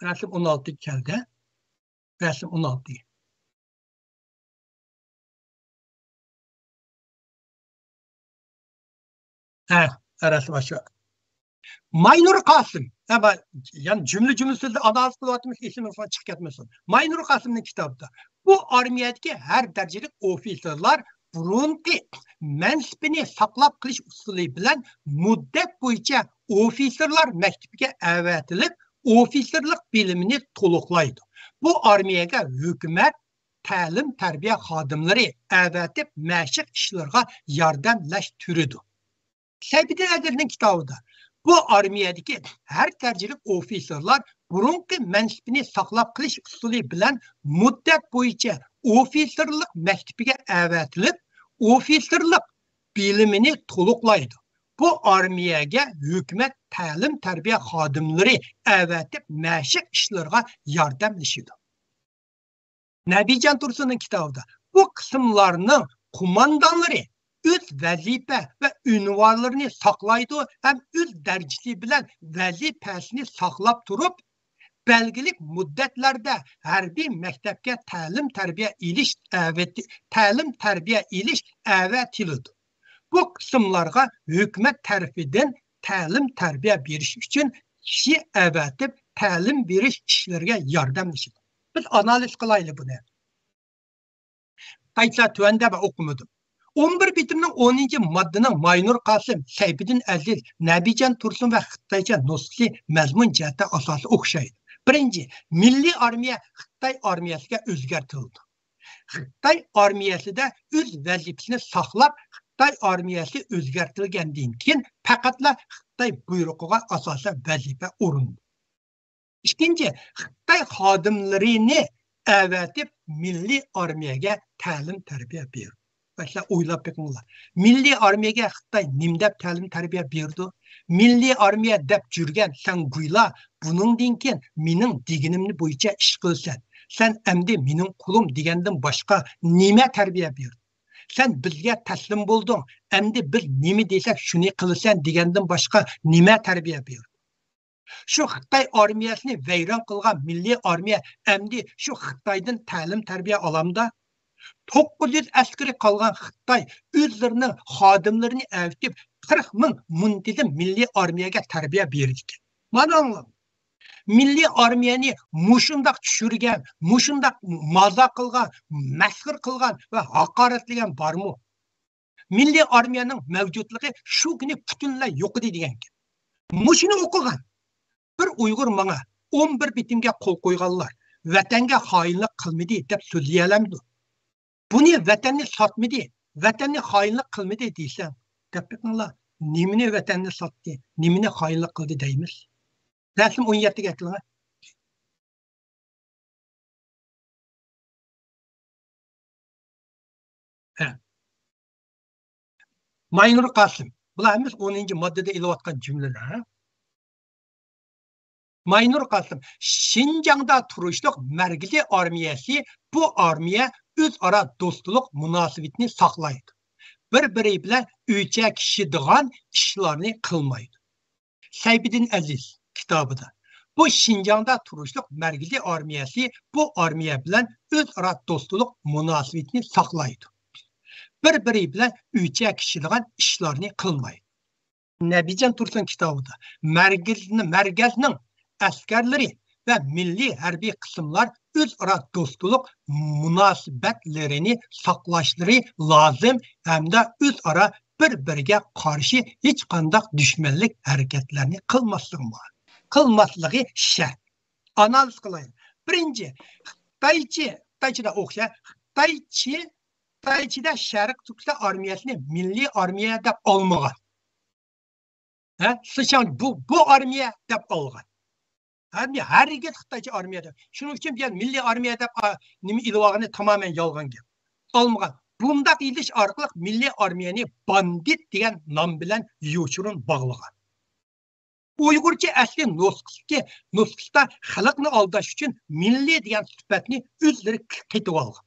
Resim 16 geldi. Resim 16. Resim aşağı. Maynur Kasım. Yani cümle sözde analiz kılatmış isim falan çık etmesin. Maynur Kasım'ın kitabında. Bu armiyadaki her derecelik ofisörler burunki mensibini saklap kılış usulü bilen müddet boyunca ofisörler mektubiga avatilib ofisörlük bilimini toluklaydı. Bu armiyaga hükümet ta'lim tarbiya xodimlari avatib mashq ishlarga yordamlashtirdi. Seyfettin Edir'nin kitabında bu armiyadaki her derecelik ofisörler burunki mensibini saklap kılış usulü bilen müddet boyunca ofisörlük mektubiga avatilib ofisörlük bilimini toluklaydı. Bu armiyaga hükümet ta'lim tarbiya xodimlari avatib mashq ishlarga yordamlashadi. Nabijan Tursun'un kitabında bu kısımlarının kumandanları öz vazife ve ünvanlarını saklaydı hem öz derecesi bilen vazifesini saklap durup belgilik müddetlerde harbiy mektepke ta'lim tarbiya ilish avatildi. Bu kısımlarga hükümet tarafidan ta'lim tarbiya berish uchun kishi avatib ta'lim berish ishlariga yordamlashadi. Biz analiz qilaylik buni. Qayta tuanda va o'qimadim. 11 bitimning 10. maddenin Maynur Kasım, Seyfettin Aziz, Nabijan Tursun ve Xitaycha nusxasi mazmun jihati asosi o'xshaydi. Birinchi, milliy armiya Xitoy armiyasiga o'zgartirildi. Xitoy armiyasida o'z vazifasini saqlab, Xitoy armiyasi o'zgartirilgandan keyin faqatla Xitoy buyrug'iga asosan vazifa o'rindi. Ikkinchi, Xitoy xodimlarini avatib milliy armiyaga ta'lim tarbiya berdi. Mesela o'ylab bakinglar. Milliy armiyaga Xitoy nim deb ta'lim tarbiya berdi? Milliy armiya deb jurgan sen guyla buningdan keyin mening deganimni bo'yicha ish qilsan. Sen endi mening qulim degandan boshqa nima tarbiya berdi? Sen bizga taslim bo'lding. Endi biz nima desak shuni qilsan degandan boshqa nima tarbiya berdi? Şu Xitoy armiyasini vayron qilgan milliy armiya endi shu Xitoydan ta'lim tarbiya olamda 900 askeri kalgan Xitoy özlerinin xodimlarini avtib 40 ming muntizim milliy armiyaga tarbiya berdi. Mana anlam. Milliy armiyani mushundaq tushirgan, mushundaq maza qilgan, masxir qilgan va haqoratlagan bormi? Milliy armiyaning mavjudligi shu kuni butunlay yo'q edi degan. Mushuni o'qigan bir Uyg'ur menga 11 bitimga qo'l qo'yganlar vatanga xoinlik qilmadi deb so'zlay olamdi. Bunu vatanni satmadı, vatanni xainlik qilmadi deysan, tapıqınlar, nimini vatanni satdı, nimini xainlik qildi deymiz. Resim 17 getirin. Maynur Kasım, bularımız 10. maddede ilatkan cümleler. Maynur Kasım, Şinjan'da turuşluq Merkezi Armiyası bu armiya o'zaro do'stlik munosabatini saqlaydi. Bir-biri bilan o'cha kishadigan ishlarni qilmaydi. Seyfettin Aziz kitobida bu Şinjan'da turuşluq Merkezi Armiyasi bu armiya bilan o'zaro do'stlik munosabatini saqlaydi. Bir-biri bilan o'cha kishadigan ishlarni qilmaydi. Nabijan Tursun kitobida merkezning askarlari ve milli harbiy kısımlar o'zaro do'stlik munosabatlarini saqlashları lazım hem de o'zaro bir-biriga qarshi hech qanday dushmanlik harakatlarini qilmasligi shart. Analiz qilaylik. Birinchi, Xitoychida o'xsha, Xitoychida Sharq Turkiston armiyasini milliy armiya deb olmagan. Sıçan bu armiya deb olgan. Herkes Xitoycha armiyada. Shuning uchun ben milliy armiya deb nima ilvog'ini tamamen yolg'on gap. Olmagan. Bundaq ilish orqali milliy armiyani bandit degan nom bilan yo'churun bog'lagan. Uyg'urcha asli nusxasida xalqni aldash uchun milliy degan sifatni o'zlari qetib olgan.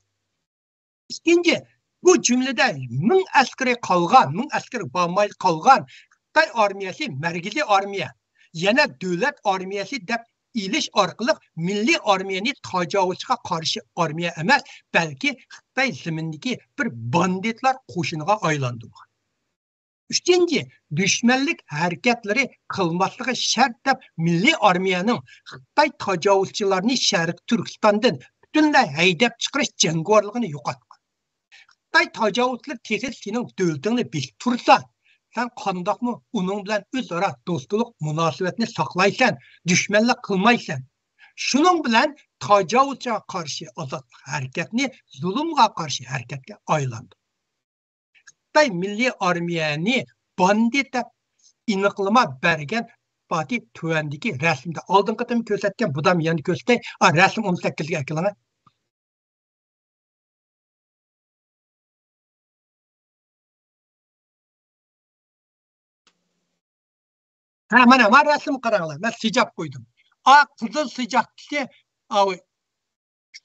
Ikkinchi, bu jumlada 1000 askari qolgan, 1000 askari bo'lmay qolgan Xitoy armiyasi markaziy armiya, yana davlat armiyasi deb ilish orqali milliy armiyani tajovuzchiga qarshi armiya emas, balki Xitoy zimindagi bir banditlar qo'shiniga aylantirgan. Üçüncü, düşmanlık hareketleri kılmaslığı şart deb milliy armiyaning Xitoy tajovuzchilarini Sharq Turkistondan butunlay haydab chiqarish jangovarligini yo'qotgan. Xitoy tajovuzchilar texnik sening davlatingni bilib tursa, sen qandoqmi uning bilan o'zaro do'stlik munosabatni saqlaysan, dushmanlik qilmaysan. Shuning bilan tajovuzchiga qarshi ozodlik harakatni zulmga qarshi harakatga aylandi. Xitoy milliy armiyani bandit deb aniqlama bergan Fatih tuvandagi rasmda oldin qatam ko'rsatgan budam yana ko'rsatay. Rasm 18ga akilana. Mana rasm qaranglar. Men sijab qo'ydim. Qizil sijabdiki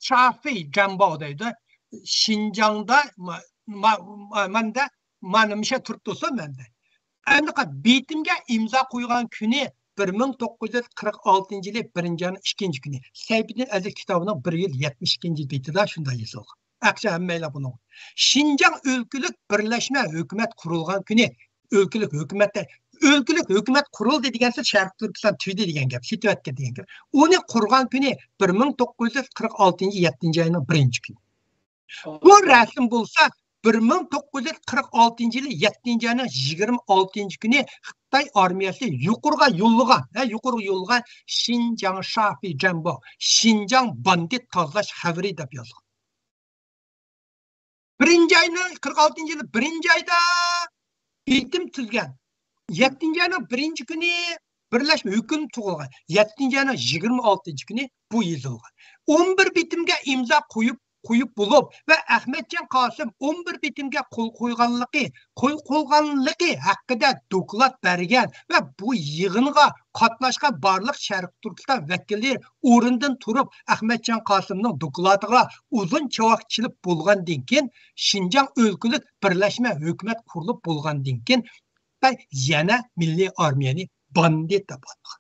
Shafiy Jambo deydi. Şinjan'da manda manimsha turibdi menda. Endi betimga imzo qo'ygan kuni 1946 yili 1-2 kuni. Sayfiddin Aziz kitobining 1-72 betida shunday yozilgan. Aqsha hammaylar buni. Şinjan o'lkalik birlashma hukumat qurilgan kuni, o'lkalik hukumat qurildi degan so'z Sharq Turkiston tuydi degan gap, Sitvatga degan gap. Uni qurgan kuni 1946-7-oyning 1-kuni. Bu rasm bo'lsa 1946 yili 7-oyning 26-kuni Xitoy armiyasi yuqoriga yo'llagan Şinjan Shafiy Jambo, Şinjan bandit tozalash xabari deb yozgan. 1-oyning 46 yili 1-oyda bitim tuzgan. 7-oyning 1-kuni birlashma hukum tug'ilgan. 7-oyning 26-kuni bu yozilgan. 11 bitimga imzo qo'yib bo'lib va Ahmadjon Qosim 11 bitimga qo'l qo'yganligi haqida doklad bergan va bu yig'inga qatnashgan barliq Sharq Turkiston vakillari o'rindan turib Ahmadjon Qosimning dokladiga uzun chavoq chilib bo'lgandan keyin Şinjan o'lkalik birlashma hukumat qurilib bo'lgandan keyin yana milliy armiyani bandit deb atgan.